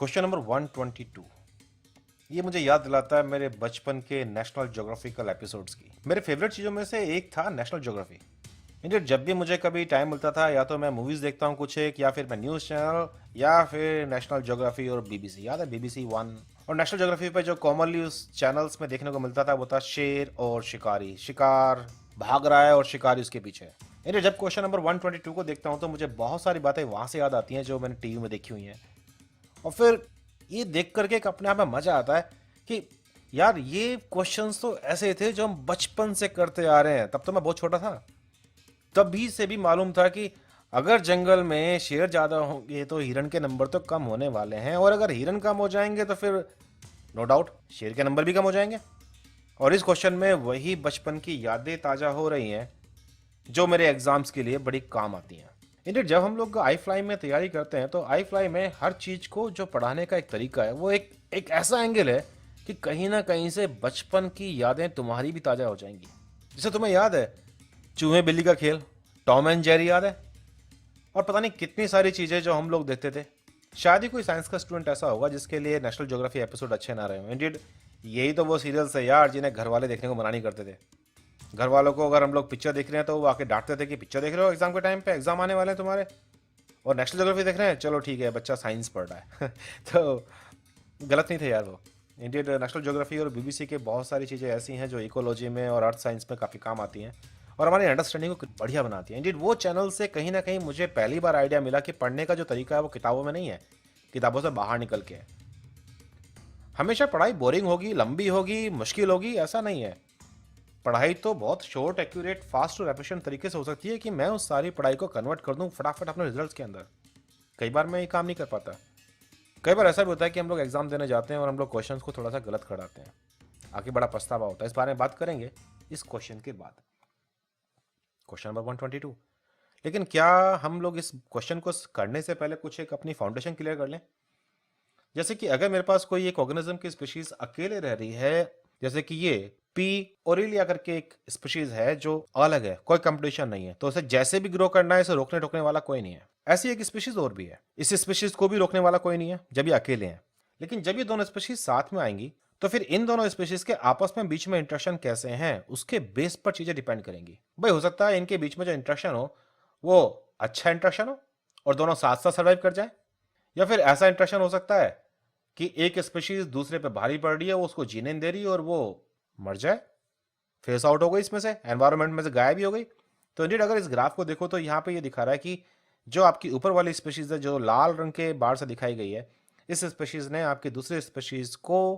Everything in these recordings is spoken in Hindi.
Question number 122। ये मुझे याद दिलाता है मेरे बचपन के नेशनल ज्योग्राफिकल एपिसोड्स की। मेरे फेवरेट चीज़ों में से एक था नेशनल ज्योग्राफी। इंडिया जब भी मुझे कभी टाइम मिलता था या तो मैं मूवीज़ देखता हूँ कुछ एक, या फिर मैं न्यूज़ चैनल, या फिर नेशनल ज्योग्राफी और बीबीसी। याद है बीबीसी वन। और नेशनल ज्योग्राफी पे जो कॉमनली उस चैनल्स में देखने को मिलता था वो था शेर और शिकारी। शिकार भाग रहा है और शिकारी उसके पीछे है। इंडिया जब क्वेश्चन नंबर 122 को देखता हूँ तो मुझे बहुत सारी बातें वहाँ से याद आती हैं जो मैंने टीवी में देखी हुई हैं। और फिर ये देख करके एक अपने आप में मजा आता है कि यार ये क्वेश्चंस तो ऐसे थे जो हम बचपन से करते आ रहे हैं। तब तो मैं बहुत छोटा था, तभी से भी मालूम था कि अगर जंगल में शेर ज्यादा होंगे तो हिरन के नंबर तो कम होने वाले हैं, और अगर हिरन कम हो जाएंगे तो फिर नो डाउट शेर के नंबर भी कम हो जाएंगे। और इस क्वेश्चन में वही बचपन की यादें ताजा हो रही हैं जो मेरे एग्जाम्स के लिए बड़ी काम आती हैं। इंडियन जब हम लोग आई फ्लाई में तैयारी करते हैं तो आई फ्लाई में हर चीज को जो पढ़ाने का एक तरीका है वो एक ऐसा एंगल है कि कहीं ना कहीं से बचपन की यादें तुम्हारी भी ताजा हो जाएंगी। जैसे तुम्हें याद है चूहे बिल्ली का खेल, टॉम एंड जेरी याद है, और पता नहीं कितनी सारी चीजें जो हम लोग देखते थे। शायद ही कोई साइंस का स्टूडेंट ऐसा होगा जिसके लिए नेशनल ज्योग्राफी एपिसोड अच्छे ना रहे हो। इंडियन यही तो वो सीरियल्स है यार जिन्हें घर वाले देखने को मना नहीं करते थे। घर वालों को अगर हम लोग पिक्चर देख रहे हैं तो वो आके डांटते थे कि पिक्चर देख रहे हो एग्जाम के टाइम पे, एग्जाम आने वाले हैं तुम्हारे, और नेशनल ज्योग्राफी देख रहे हैं, चलो ठीक है बच्चा साइंस पढ़ रहा है। तो गलत नहीं थे यार वो। इंडियन नेशनल ज्योग्राफी और बीबीसी के बहुत सारी चीज़ें ऐसी हैं जो इकोलॉजी में और अर्थ साइंस में काफ़ी काम आती हैं और हमारी अंडरस्टैंडिंग को बढ़िया बनाती है। इंडियन वो चैनल से कहीं ना कहीं मुझे पहली बार आइडिया मिला कि पढ़ने का जो तरीका है वो किताबों में नहीं है, किताबों से बाहर निकल के है। हमेशा पढ़ाई बोरिंग होगी, लंबी होगी, मुश्किल होगी, ऐसा नहीं है। पढ़ाई तो बहुत शॉर्ट, एक्यूरेट, फास्ट और एफिशिएंट तरीके से हो सकती है कि मैं उस सारी पढ़ाई को कन्वर्ट कर दूं फटाफट अपने रिजल्ट्स के अंदर। कई बार मैं ये काम नहीं कर पाता। कई बार ऐसा भी होता है कि हम लोग एग्जाम देने जाते हैं और हम लोग क्वेश्चंस को थोड़ा सा गलत कराते हैं, आगे बड़ा पछतावा होता है। इस बारे में बात करेंगे इस क्वेश्चन के बाद। Question number 122। लेकिन क्या हम लोग इस क्वेश्चन को करने से पहले कुछ एक अपनी फाउंडेशन क्लियर कर लें? जैसे कि अगर मेरे पास कोई एक ऑर्गेनिज्म की स्पीशीज अकेले रह रही है, जैसे कि ये पी ओरिलिया करके एक स्पीशीज है जो अलग है, कोई कंपटीशन नहीं है, तो उसे जैसे भी ग्रो करना है इसे रोकने टोकने वाला कोई नहीं है। ऐसी एक स्पीशीज और भी है, इस स्पीशीज को भी रोकने वाला कोई नहीं है जब ये अकेले हैं। लेकिन जब ये दोनों स्पीशीज साथ में आएंगी तो फिर इन दोनों स्पीशीज के आपस में बीच में इंटरेक्शन कैसे हैं उसके बेस पर चीजें डिपेंड करेंगी। भाई हो सकता है इनके बीच में जो इंटरेक्शन हो वो अच्छा इंटरेक्शन हो और दोनों साथ साथ सर्वाइव कर जाए, या फिर ऐसा इंटरेक्शन हो सकता है कि एक स्पीशीज दूसरे पे भारी पड़ रही है, वो उसको जीने नहीं दे रही और वो मर जाए, फेस आउट हो गई, इसमें से एनवायरमेंट में से गायब ही हो गई। तो इंडियड अगर इस ग्राफ को देखो तो यहाँ पे ये दिखा रहा है कि जो आपकी ऊपर वाली स्पीशीज है जो लाल रंग के बार से दिखाई गई है, इस स्पीशीज ने आपकी दूसरे स्पीशीज को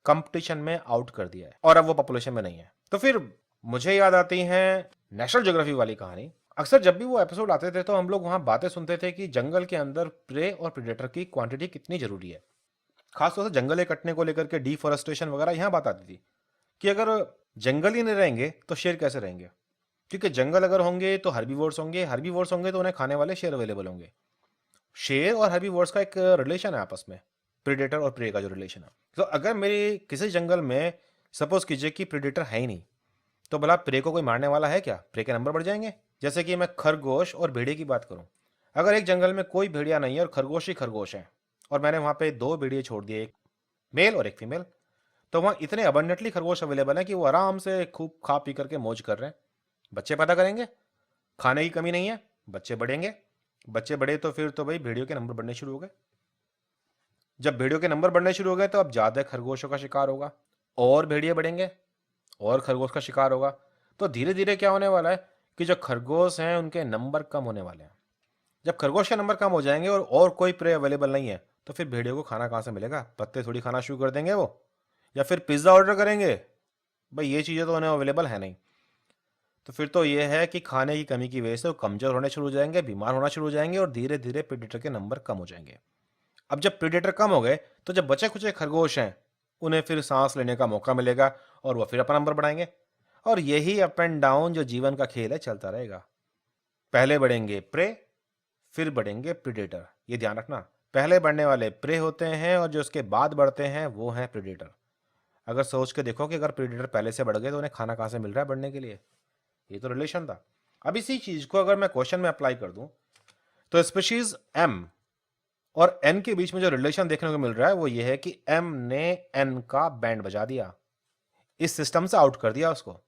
कंपटीशन में आउट कर दिया है और अब वो पॉपुलेशन में नहीं है। तो फिर मुझे याद आती है नेशनल ज्योग्राफी वाली कहानी। अक्सर जब भी वो एपिसोड आते थे तो हम लोग वहां बातें सुनते थे कि जंगल के अंदर प्रे और प्रेडेटर की क्वांटिटी कितनी जरूरी है। खासतौर से जंगल कटने को लेकर के डिफॉरेस्टेशन वगैरह यहाँ बात आती थी कि अगर जंगल ही नहीं रहेंगे तो शेर कैसे रहेंगे, क्योंकि जंगल अगर होंगे तो हर्बीवोर्स होंगे, हर्बीवोर्स होंगे तो उन्हें खाने वाले शेर अवेलेबल होंगे। शेर और हर्बीवोर्स का एक रिलेशन है आपस में, प्रेडेटर और प्रे का जो रिलेशन है। तो अगर मेरे किसी जंगल में सपोज कीजिए कि प्रेडेटर है ही नहीं, तो भला प्रे को कोई मारने वाला है क्या? प्रे के नंबर बढ़ जाएंगे। जैसे कि मैं खरगोश और भेड़िए की बात करूं, अगर एक जंगल में कोई भेड़िया नहीं है और खरगोश ही खरगोश है, और मैंने वहां पे दो भेड़िए छोड़ दिए, एक मेल और एक फीमेल, तो वहां इतने अबंडेंटली खरगोश अवेलेबल हैं कि वो आराम से खूब खा पी करके मौज कर रहे हैं, बच्चे पैदा करेंगे, खाने की कमी नहीं है, बच्चे बढ़ेंगे। बच्चे बढ़े तो फिर तो भाई भेड़ियों के नंबर बढ़ने शुरू हो गए। जब भेड़ियों के नंबर बढ़ने शुरू हो गए तो अब ज्यादा खरगोशों का शिकार होगा, और भेड़िए बढ़ेंगे और खरगोश का शिकार होगा। तो धीरे धीरे क्या होने वाला है कि जो खरगोश हैं उनके नंबर कम होने वाले हैं। जब खरगोश के नंबर कम हो जाएंगे और कोई प्रे अवेलेबल नहीं है तो फिर भेड़ियों को खाना कहां से मिलेगा? पत्ते थोड़ी खाना शुरू कर देंगे वो, या फिर पिज्जा ऑर्डर करेंगे? भाई ये चीजें तो उन्हें अवेलेबल है नहीं। तो फिर तो ये है कि खाने की कमी की वजह से वो कमजोर होने शुरू हो जाएंगे, बीमार होना शुरू हो जाएंगे और धीरे धीरे प्रेडेटर के नंबर कम हो जाएंगे। अब जब प्रेडेटर कम हो गए तो जब बचे खुचे खरगोश हैं उन्हें फिर सांस लेने का मौका मिलेगा और वो फिर अपना नंबर बढ़ाएंगे। और यही अप एंड डाउन जो जीवन का खेल है चलता रहेगा। पहले बढ़ेंगे प्रे, फिर बढ़ेंगे प्रेडेटर। ये ध्यान रखना, पहले बढ़ने वाले प्रे होते हैं और जो उसके बाद बढ़ते हैं वो हैं प्रेडेटर। अगर सोच के देखो कि अगर प्रेडेटर पहले से बढ़ गए तो उन्हें खाना कहां से मिल रहा है बढ़ने के लिए? ये तो रिलेशन था। अब इसी चीज को अगर मैं क्वेश्चन में अप्लाई कर दूं तो स्पीशीज एम और एन के बीच में जो रिलेशन देखने को मिल रहा है वो ये है कि एम ने एन का बैंड बजा दिया, इस सिस्टम से आउट कर दिया उसको।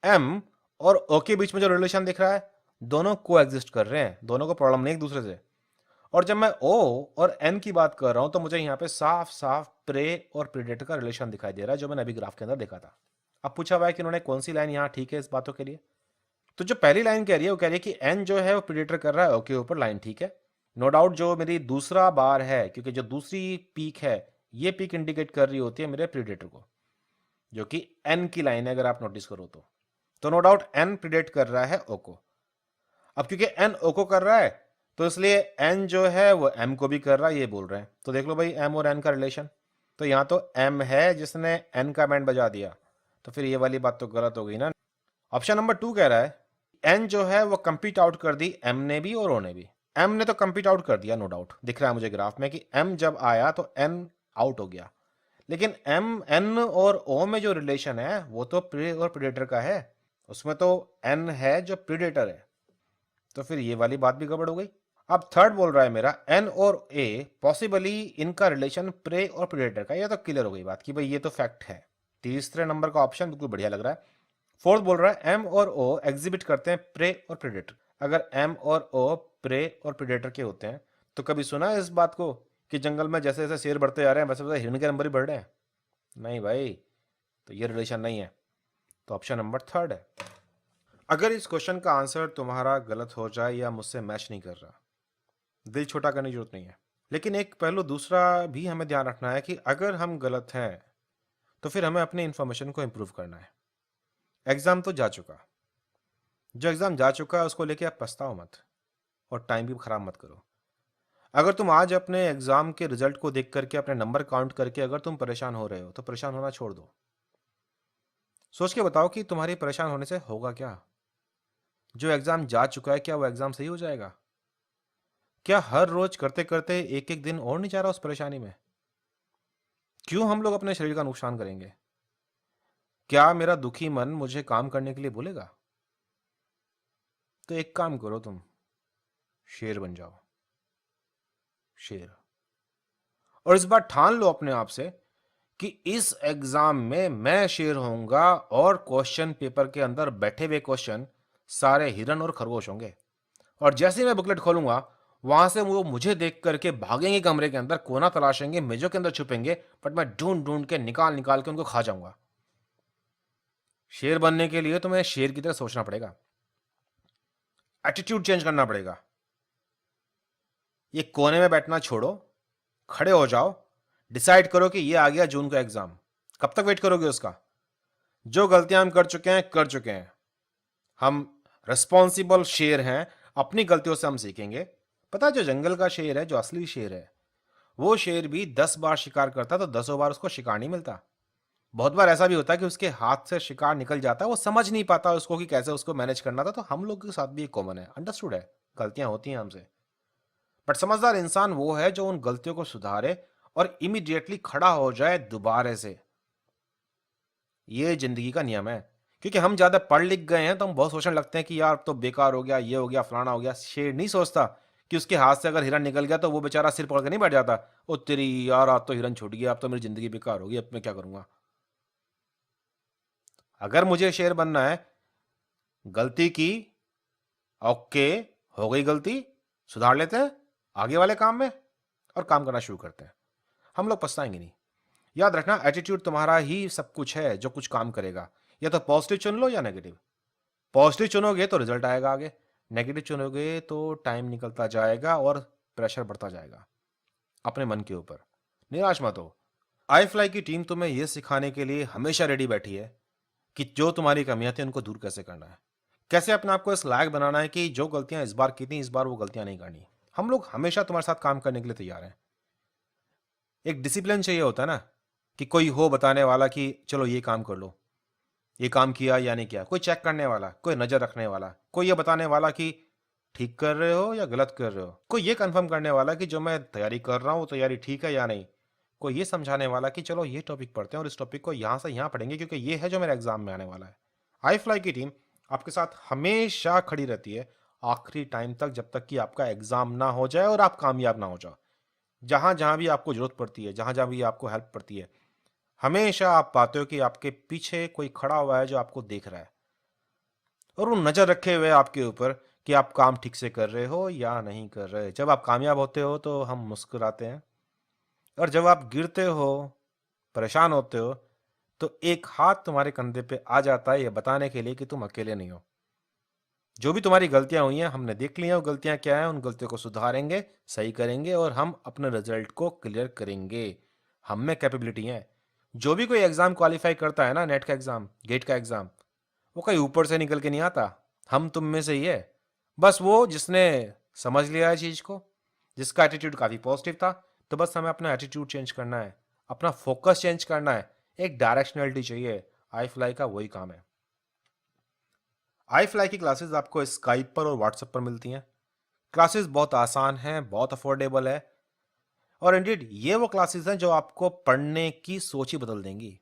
एम और ओ के बीच में जो रिलेशन दिख रहा है, दोनों को एग्जिस्ट कर रहे हैं, दोनों को प्रॉब्लम नहीं एक दूसरे से। और जब मैं ओ और एन की बात कर रहा हूं तो मुझे यहाँ पे साफ साफ प्रे और प्रीडेटर का रिलेशन दिखाई दे रहा है, जो मैंने अभी ग्राफ के अंदर देखा था। अब पूछा हुआ है कि उन्होंने कौन सी लाइन यहाँ ठीक है इस बातों के लिए। तो जो पहली लाइन कह रही है वो कह रही है कि एन जो है वो प्रीडेटर कर रहा है ओ के ऊपर, लाइन ठीक है। नो डाउट जो मेरी दूसरा बार है, क्योंकि जो दूसरी पीक है ये पीक इंडिकेट कर रही होती है मेरे प्रीडेटर को, जो कि एन की लाइन है अगर आप नोटिस करो तो नो डाउट एन प्रीडेट कर रहा है ओ को। अब क्योंकि एन ओ को कर रहा है तो इसलिए एन जो है वो एम को भी कर रहा है, ये बोल रहे हैं। तो देख लो भाई एम और एन का रिलेशन, तो यहां तो एम है जिसने एन का बैंड बजा दिया, तो फिर ये वाली बात तो गलत हो गई ना। ऑप्शन नंबर 2 कह रहा है एन जो है वो कंपीट आउट कर दी एम ने भी और ओ ने भी। एम ने तो कंपीट आउट कर दिया, नो डाउट दिख रहा है मुझे ग्राफ में कि एम जब आया तो एन आउट हो गया, लेकिन एम एन और ओ में जो रिलेशन है वो तो प्रे और प्रीडेटर का है, उसमें तो एन है जो प्रीडेटर है, तो फिर ये वाली बात भी गड़बड़ हो गई। अब थर्ड बोल रहा है मेरा एन और ए पॉसिबली इनका रिलेशन प्रे और प्रेडेटर का, ये तो क्लियर हो गई बात कि भाई ये तो फैक्ट है। तीसरे नंबर का ऑप्शन बिल्कुल बढ़िया लग रहा है। फोर्थ बोल रहा है एम और ओ एग्जिबिट करते हैं प्रे और प्रेडेटर। अगर एम और ओ प्रे और प्रेडेटर के होते हैं तो कभी सुना है इस बात को कि जंगल में जैसे जैसे शेर बढ़ते जा रहे हैं वैसे वैसे हिरन के नंबर ही बढ़ रहे हैं? नहीं भाई, तो ये रिलेशन नहीं है, तो ऑप्शन नंबर थर्ड है। अगर इस क्वेश्चन का आंसर तुम्हारा गलत हो जाए या मुझसे मैच नहीं कर रहा, दिल छोटा करने की जरूरत नहीं है, लेकिन एक पहलू दूसरा भी हमें ध्यान रखना है कि अगर हम गलत हैं तो फिर हमें अपनी इंफॉर्मेशन को इंप्रूव करना है। एग्जाम तो जा चुका, जो एग्जाम जा चुका है उसको लेके आप पछताओ मत और टाइम भी खराब मत करो। अगर तुम आज अपने एग्जाम के रिजल्ट को देख करके अपने नंबर काउंट करके अगर तुम परेशान हो रहे हो तो परेशान होना छोड़ दो। सोच के बताओ कि तुम्हारी परेशान होने से होगा क्या? जो एग्जाम जा चुका है क्या वो एग्जाम सही हो जाएगा? क्या हर रोज करते करते एक एक दिन और नहीं जा रहा उस परेशानी में? क्यों हम लोग अपने शरीर का नुकसान करेंगे? क्या मेरा दुखी मन मुझे काम करने के लिए बोलेगा? तो एक काम करो, तुम शेर बन जाओ, शेर। और इस बार ठान लो अपने आप से कि इस एग्जाम में मैं शेर होऊंगा और क्वेश्चन पेपर के अंदर बैठे हुए क्वेश्चन सारे हिरन और खरगोश होंगे, और जैसे ही मैं बुकलेट खोलूंगा वहां से वो मुझे देख करके भागेंगे, कमरे के अंदर कोना तलाशेंगे, मेजों के अंदर छुपेंगे, बट मैं ढूंढ ढूंढ के निकाल निकाल के उनको खा जाऊंगा। शेर बनने के लिए तुम्हें शेर की तरह सोचना पड़ेगा, एटीट्यूड चेंज करना पड़ेगा। ये कोने में बैठना छोड़ो, खड़े हो जाओ, डिसाइड करो कि ये आ गया जून का एग्जाम, कब तक वेट करोगे उसका? जो गलतियां हम कर चुके हैं कर चुके हैं, हम रिस्पॉन्सिबल शेर हैं, अपनी गलतियों से हम सीखेंगे। पता है जो जंगल का शेर है, जो असली शेर है, वो शेर भी 10 बार शिकार करता तो 10 बार उसको शिकार नहीं मिलता। बहुत बार ऐसा भी होता है कि उसके हाथ से शिकार निकल जाता है, वो समझ नहीं पाता उसको कि कैसे उसको मैनेज करना था। तो हम लोग के साथ भी एक कॉमन है, अंडरस्टूड है, गलतियां होती हैं हमसे, बट समझदार इंसान वो है जो उन गलतियों को सुधारे और इमीडिएटली खड़ा हो जाए दोबारा से। ये जिंदगी का नियम है। क्योंकि हम ज्यादा पढ़ लिख गए हैं तो हम बहुत सोचने लगते हैं कि यार तो बेकार हो गया, ये हो गया, फलाना हो गया। शेर नहीं सोचता कि उसके हाथ से अगर हिरन निकल गया तो वो बेचारा सिर पकड़ के नहीं बैठ जाता, ओ तेरी यार आज तो हिरन छूट गया, अब तो मेरी जिंदगी बेकार होगी, अब मैं क्या करूंगा। अगर मुझे शेर बनना है, गलती की, ओके, हो गई गलती, सुधार लेते हैं आगे वाले काम में और काम करना शुरू करते हैं, हम लोग पछताएंगे नहीं। याद रखना, एटीट्यूड तुम्हारा ही सब कुछ है जो कुछ काम करेगा। या तो पॉजिटिव चुन लो या नेगेटिव। पॉजिटिव चुनोगे तो रिजल्ट आएगा आगे, नेगेटिव चुनोगे तो टाइम निकलता जाएगा और प्रेशर बढ़ता जाएगा अपने मन के ऊपर। निराश मत हो। आई फ्लाई की टीम तुम्हें यह सिखाने के लिए हमेशा रेडी बैठी है कि जो तुम्हारी कमियां थी उनको दूर कैसे करना है, कैसे अपने आप को इस लायक बनाना है कि जो गलतियां इस बार की थी इस बार वो गलतियां नहीं करनी। हम लोग हमेशा तुम्हारे साथ काम करने के लिए तैयार हैं। एक डिसिप्लिन चाहिए होता है ना, कि कोई हो बताने वाला कि चलो ये काम कर लो, ये काम किया या नहीं किया, कोई चेक करने वाला, कोई नजर रखने वाला, कोई ये बताने वाला कि ठीक कर रहे हो या गलत कर रहे हो, कोई ये कंफर्म करने वाला कि जो मैं तैयारी कर रहा हूँ तैयारी ठीक है या नहीं, कोई ये समझाने वाला कि चलो ये टॉपिक पढ़ते हैं और इस टॉपिक को यहाँ से यहाँ पढ़ेंगे क्योंकि ये है जो मेरे एग्जाम में आने वाला है। आई फ्लाई की टीम आपके साथ हमेशा खड़ी रहती है आखिरी टाइम तक, जब तक कि आपका एग्जाम ना हो जाए और आप कामयाब ना हो जाओ। जहाँ जहाँ भी आपको जरूरत पड़ती है, जहाँ जहाँ भी आपको हेल्प पड़ती है, हमेशा आप पाते हो कि आपके पीछे कोई खड़ा हुआ है जो आपको देख रहा है और वो नज़र रखे हुए है आपके ऊपर कि आप काम ठीक से कर रहे हो या नहीं कर रहे। जब आप कामयाब होते हो तो हम मुस्कुराते हैं, और जब आप गिरते हो, परेशान होते हो, तो एक हाथ तुम्हारे कंधे पे आ जाता है ये बताने के लिए कि तुम अकेले नहीं हो। जो भी तुम्हारी गलतियां हुई हैं हमने देख ली हैं, वो गलतियां क्या हैं, उन गलतियों को सुधारेंगे, सही करेंगे और हम अपने रिजल्ट को क्लियर करेंगे। हम में कैपेबिलिटी है। जो भी कोई एग्जाम क्वालिफाई करता है ना, नेट का एग्जाम, गेट का एग्जाम, वो कहीं ऊपर से निकल के नहीं आता। हम तुम में से ही है। बस वो जिसने समझ लिया है चीज को, जिसका एटीट्यूड काफी पॉजिटिव था। तो बस हमें अपना एटीट्यूड चेंज करना है, अपना फोकस चेंज करना है, एक डायरेक्शनलिटी चाहिए। आई फ्लाई का वही काम है। आई फ्लाई की क्लासेस आपको स्काइप पर और व्हाट्सएप पर मिलती हैं। क्लासेस बहुत आसान हैं, बहुत अफोर्डेबल है, और इंडीड ये वो क्लासेस हैं जो आपको पढ़ने की सोच ही बदल देंगी,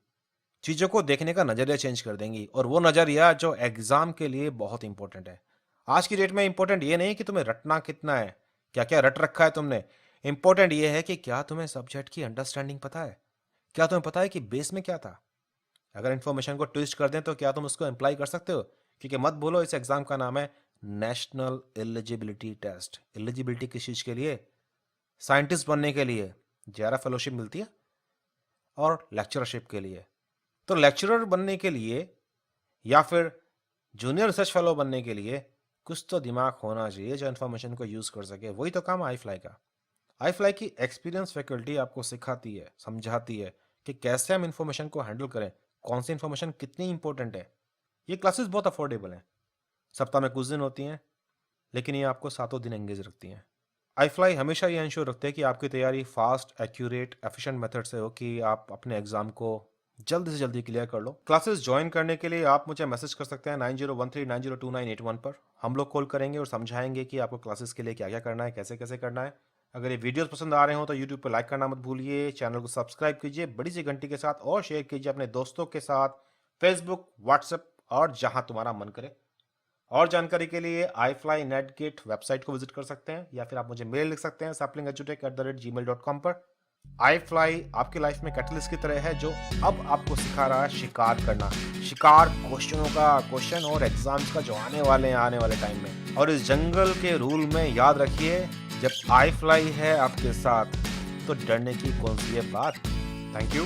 चीज़ों को देखने का नज़रिया चेंज कर देंगी, और वो नज़रिया जो एग्ज़ाम के लिए बहुत इंपॉर्टेंट है। आज की डेट में इंपॉर्टेंट ये नहीं कि तुम्हें रटना कितना है, क्या क्या रट रखा है तुमने। इंपॉर्टेंट ये है कि क्या तुम्हें सब्जेक्ट की अंडरस्टैंडिंग पता है, क्या तुम्हें पता है कि बेस में क्या था। अगर इन्फॉर्मेशन को ट्विस्ट कर दें तो क्या तुम उसको अप्लाई कर सकते हो? क्योंकि मत भूलो, इस एग्जाम का नाम है नेशनल एलिजिबिलिटी टेस्ट। एलिजिबिलिटी किस चीज़ के लिए? साइंटिस्ट बनने के लिए जेआरएफ फेलोशिप मिलती है, और लेक्चरशिप के लिए। तो लेक्चरर बनने के लिए या फिर जूनियर रिसर्च फेलो बनने के लिए कुछ तो दिमाग होना चाहिए जो इन्फॉर्मेशन को यूज़ कर सके। वही तो काम आई फ्लाई का। आई फ्लाई की एक्सपीरियंस फैकल्टी आपको सिखाती है, समझाती है कि कैसे हम इन्फॉर्मेशन को हैंडल करें, कौन सी इन्फॉर्मेशन कितनी इंपॉर्टेंट है। ये क्लासेस बहुत अफोर्डेबल हैं, सप्ताह में कुछ दिन होती हैं, लेकिन ये आपको सातों दिन एंगेज रखती हैं। आई फ्लाई हमेशा ये इंश्योर रखते हैं कि आपकी तैयारी फास्ट, एक्यूरेट, एफिशिएंट मेथड से हो, कि आप अपने एग्जाम को जल्दी से जल्दी क्लियर कर लो। क्लासेस ज्वाइन करने के लिए आप मुझे मैसेज कर सकते हैं 9013902981 पर। हम लोग कॉल करेंगे और समझाएंगे कि आपको क्लासेस के लिए क्या क्या करना है, कैसे कैसे करना है। अगर ये वीडियोस पसंद आ रहे हो तो यूट्यूब पर लाइक करना मत भूलिए, चैनल को सब्सक्राइब कीजिए बड़ी सी घंटी के साथ, और शेयर कीजिए अपने दोस्तों के साथ, फेसबुक, व्हाट्सएप और जहां तुम्हारा मन करे। और जानकारी के लिए iFlyNetGate वेबसाइट को विजिट कर सकते हैं, या फिर आप मुझे मेल लिख सकते हैं saplingeduTech@gmail.com पर। iFly आपकी लाइफ में कैटलिस्ट की तरह है, जो अब आपको सिखा रहा है शिकार करना। शिकार क्वेश्चनों का, क्वेश्चन और एग्जाम्स का जो आने वाले हैं आने वाले टाइम में। और इस जंगल के रूल में याद रखिए, जब iFly है आपके साथ तो डरने की कौन सी है बात। Thank you.